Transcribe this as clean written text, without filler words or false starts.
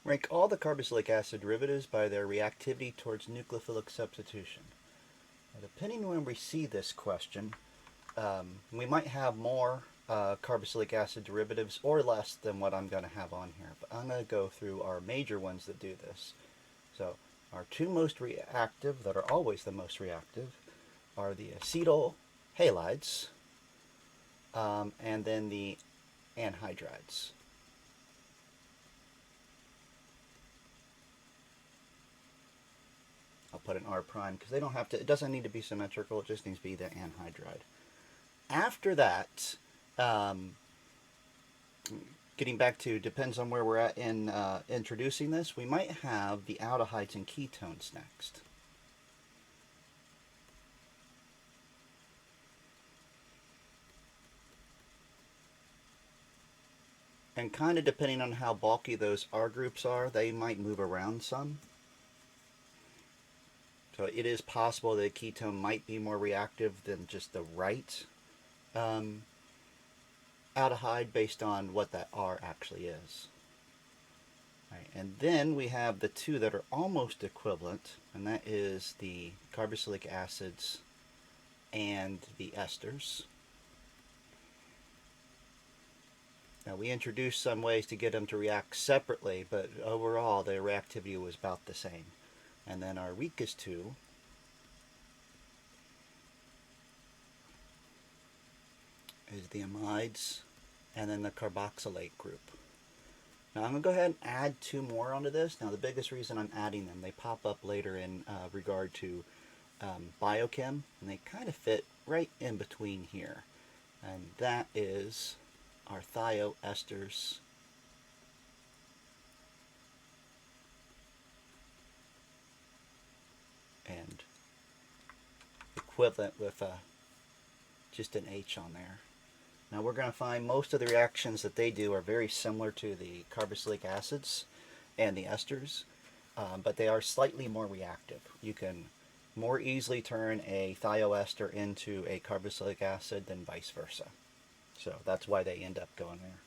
Rank all the carboxylic acid derivatives by their reactivity towards nucleophilic substitution. Now, depending on when we see this question, we might have more carboxylic acid derivatives or less than what I'm going to have on here. But I'm going to go through our major ones that do this. So our two most reactive, that are always the most reactive, are the acetyl halides and then the anhydrides. I'll put an R prime because they don't have to, it doesn't need to be symmetrical, it just needs to be the anhydride. After that, getting back to, depends on where we're at in introducing this, we might have the aldehydes and ketones next. And kind of depending on how bulky those R groups are, they might move around some. So it is possible that a ketone might be more reactive than just the right aldehyde based on what that R actually is. Right, and then we have the two that are almost equivalent, and that is the carboxylic acids and the esters. Now we introduced some ways to get them to react separately, but overall the reactivity was about the same. And then our weakest two is the amides and then the carboxylate group. Now I'm going to go ahead and add two more onto this. Now the biggest reason I'm adding them, they pop up later in regard to biochem, and they kind of fit right in between here. And that is our thioesters and equivalent with just an H on there. Now we're going to find most of the reactions that they do are very similar to the carboxylic acids and the esters, but they are slightly more reactive. You can more easily turn a thioester into a carboxylic acid than vice versa. So that's why they end up going there.